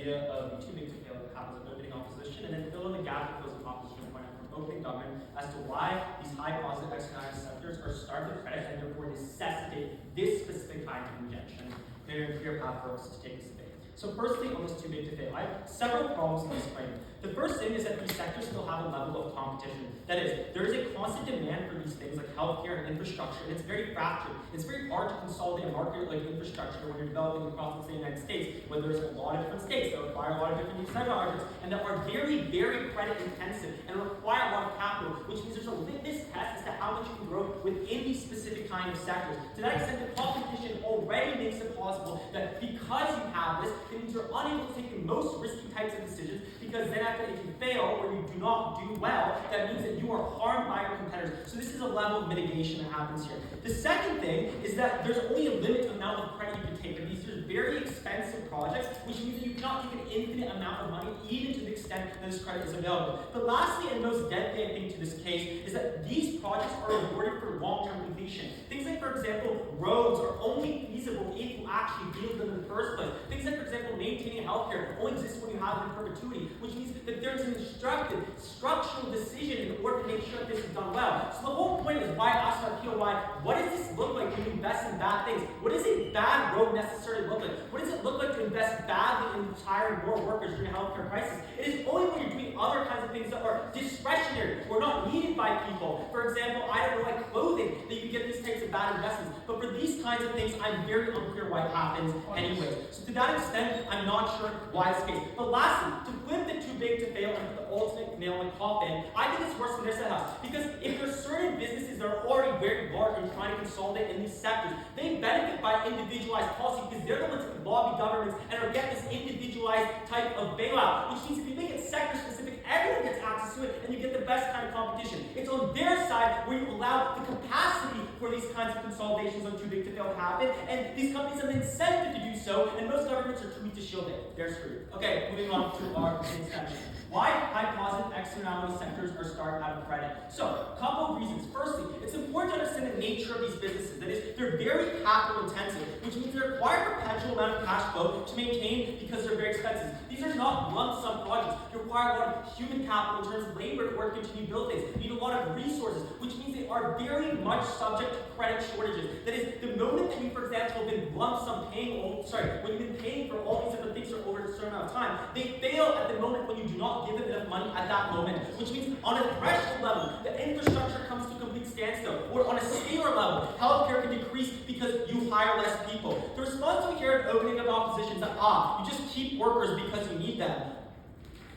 idea of the too big to fail that happens with opening opposition, and then fill in the gap that goes with opposition point from opening government as to why these high positive externality sectors are starved of credit and therefore necessitate this specific kind of injection. Very clear path for us to take this debate. So firstly, on this too big to fail, I have several problems in this claim. The first thing is that these sectors still have a level of competition. That is, there is a constant demand for these things like healthcare and infrastructure, and it's very fractured. It's very hard to consolidate a market like infrastructure when you're developing across the United States, where there's a lot of different states that require a lot of different technologies, and that are very, very credit intensive and require a lot of capital, which means there's a litmus test as to how much you can grow within these specific kind of sectors. To that extent, the competition already makes it possible that because you have this, it means you're unable to take the most risky types of decisions, because then after if you fail or you do not do well, that means that you are harmed by your competitors. So this is a level of mitigation that happens here. The second thing is that there's only a limited amount of credit you can take. And these are very expensive projects, which means that you cannot take an infinite amount of money, even to the extent that this credit is available. But lastly, and most deadly, I think, to this case, is that these projects are awarded for long-term completion. Things like, for example, roads are only feasible if you actually build them in the first place. Things like, for example, maintaining healthcare only exists when you have it in perpetuity, which means that there's an instructed structural decision in order to make sure that this is done well. So the whole point is why I asked about POI, what does this look like when you invest in bad things? What does a bad road necessarily look like? What does it look like to invest badly in hiring more workers during a healthcare crisis? It is only when you're doing other kinds of things that are discretionary or not needed by people. For example, I don't know, like clothing, that you get these types of bad investments. But for these kinds of things, I'm very unclear why it happens anyway. So to that extent, I'm not sure why it's the case. But lastly, to flip the too big to fail and put the ultimate nail in the coffin, I think it's worse than this house. Because if there's certain businesses that are already very large and trying to consolidate in these sectors, they benefit by individualized policy because they're the ones that can lobby governments and or get this individualized type of bailout, which means if you make it sector specific, everyone gets access to it and you get the best kind of competition. It's on their side where you allow the capacity for these kinds of consolidations on too big to fail to happen, and these companies have an incentive to do so, and most governments are too weak to shield it. They're screwed. Okay, moving on to our main section. Why high positive externality sectors are starved out of credit? So, a couple of reasons. Firstly, it's important to understand the nature of these businesses. That is, they're very capital intensive, which means they require perpetual amount of cash flow to maintain because they're very expensive. These are not lump sum projects. They require a lot of human capital in terms of labor to work to continue to build things. You need a lot of resources, which means they are very much subject to credit shortages. That is, the moment that you, for example, have been lump sum paying, when you've been paying for all these different things for over a certain amount of time, they fail at the moment when you do not give them enough money at that moment. Which means on a threshold level, the infrastructure comes to a complete standstill. Or on a scalar level, healthcare can decrease because you hire less people. The response we hear at opening of opposition is that, you just keep workers because you need them.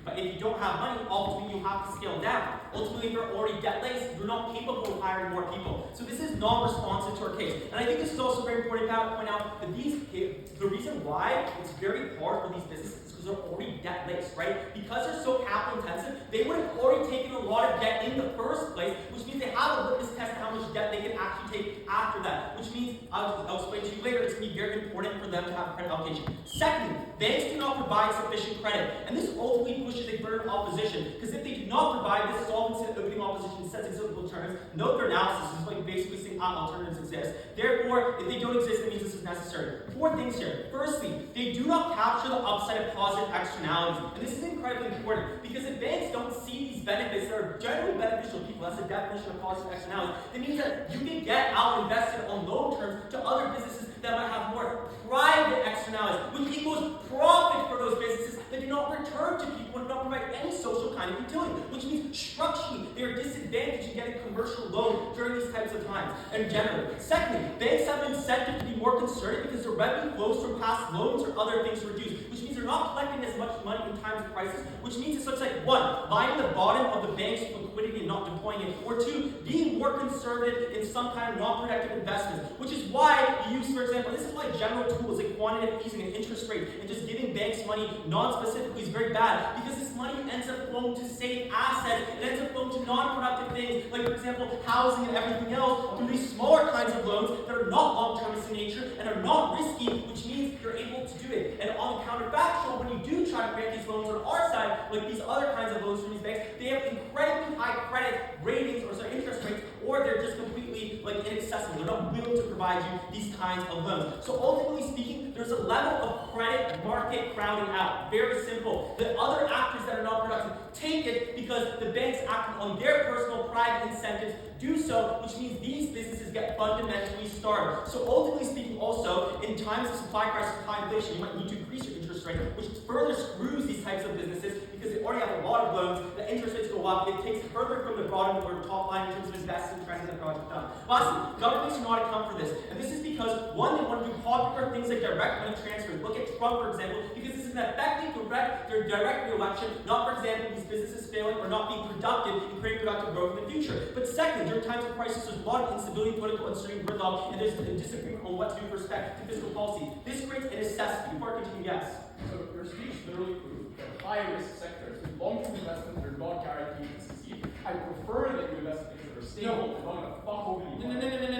But if you don't have money, ultimately you have to scale down. Ultimately, if you're already debt-laced, you're not capable of hiring more people. So this is non-responsive to our case. And I think this is also very important to point out that the reason why it's very hard for these businesses is because they're already debt-laced, right? Because they're so capital-intensive, they would have already taken a lot of debt in the first place, which means they have a litmus test of how much debt they can actually take after that. Which means, I'll explain to you later, it's going to be very important for them to have credit allocation. Secondly, banks do not provide sufficient credit. And this ultimately pushes a burden of opposition. Because if they do not provide this solvency that opening opposition sets in simple terms, note their analysis is like basically saying alternatives exist. Therefore, if they don't exist, it means this is necessary. Four things here. Firstly, they do not capture the upside of positive externalities. And this is incredibly important because if banks don't see these benefits that are generally beneficial to people, that's the definition of positive externalities, it means that you can get out invested on loan terms to other businesses that might have more private externalities, which equals profit for those businesses that do not return to people and do not provide any social kind of utility, which means structurally they are disadvantaged in getting commercial loans during these types of times, and generally. Secondly, banks have an incentive to be more concerted because their revenue flows from past loans or other things reduced, which means they're not collecting as much money in times of crisis, which means this looks like, one, buying the bottom of the bank's liquidity and not deploying it, or two, being more conservative in some kind of non-productive investments, which is why you use, for example, this is why general tools like quantitative easing and interest rate and just giving banks money non-specifically is very bad, because this money ends up flowing to safe assets, it ends up flowing to non-productive things, like for example, housing and everything else, through these smaller kinds of loans that are not long-term in nature and are not risky, which means you're able to do it. And on the counterfactual, when you do try to grant these loans on our side, like these other kinds of loans from these banks, they have incredibly high credit ratings, or sorry, interest rates, or they're just completely inaccessible. They're not willing to provide you these kinds of loans. So ultimately speaking, there's there's a level of credit market crowding out. Very simple. The other actors that are not productive take it because the banks acting on their personal private incentives do so, which means these businesses get fundamentally starved. So ultimately speaking also, in times of supply crisis and high inflation, you might need to increase your interest rate, which further screws these types of businesses because they already have a lot of loans, the interest rates go up, it takes further from the bottom or top line in terms of investment trends that project done. Lastly, governments do not account for this. And this is because, one, they want to do popular things like direct money transfers. Look at Trump, for example, because this is an effective direct re-election, not, for example, these businesses failing or not being productive and creating productive growth in the future. But second, during times of crisis, there's a lot of instability, political uncertainty, gridlock, and there's a disagreement on what to do with respect to fiscal policy. This creates a necessity. Before I continue, yes? So your speech literally proved that high-risk sectors with long-term investments are not guaranteed to succeed. I prefer that you invest in things that are stable and not going to fuck over you.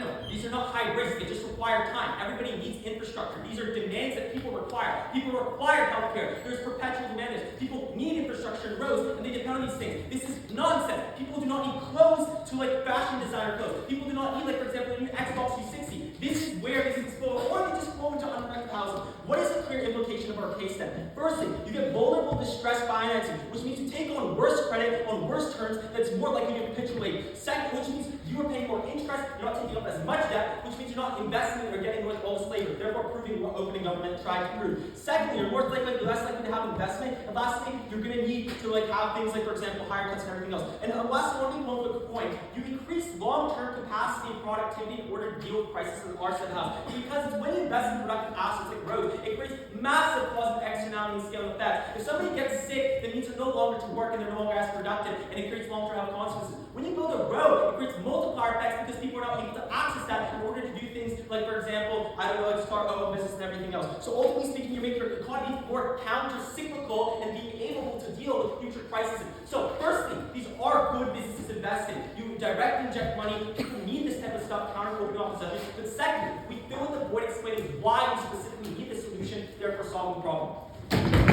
No. These are not high risk. They just require time. Everybody needs infrastructure. These are demands that people require. People require healthcare. There's perpetual demand. People need infrastructure and roads, and they depend on these things. This is nonsense. People do not need clothes to like fashion designer clothes. People do not need, like, for example, a new Xbox 360. This is where this is flow, or they just flow into unprotected housing. What is the clear implication of our case then? Firstly, you get vulnerable distress financing, which means you take on worse credit on worse terms that's more likely to capitulate. Second, which means you are paying more interest, you're not taking up as much debt, which means you're not investing or getting rid of all this labor, therefore proving what opening government tried to prove. Secondly, you're less likely to have investment. And lastly, you're going to need to have things like, for example, higher cuts and everything else. And lastly, one quick point, you increase long-term capacity and productivity in order to deal with crises in our set of house. Because it's when you invest in productive assets like roads, it creates massive positive externality and scale effects. If somebody gets sick, that means they're no longer to work and they're no longer as productive, and it creates long-term health consequences. When you build a road, it creates multiplier effects because people are not able to access that in order to do things like, for example, start a business and everything else. So ultimately speaking, you make your economy more counter-cyclical and being able to deal with future crises. So firstly, these are good businesses to invest in. You direct inject money, people need this type of stuff, counter-opening opposition. But secondly, we fill in the void explaining why we specifically need this solution, therefore solving the problem.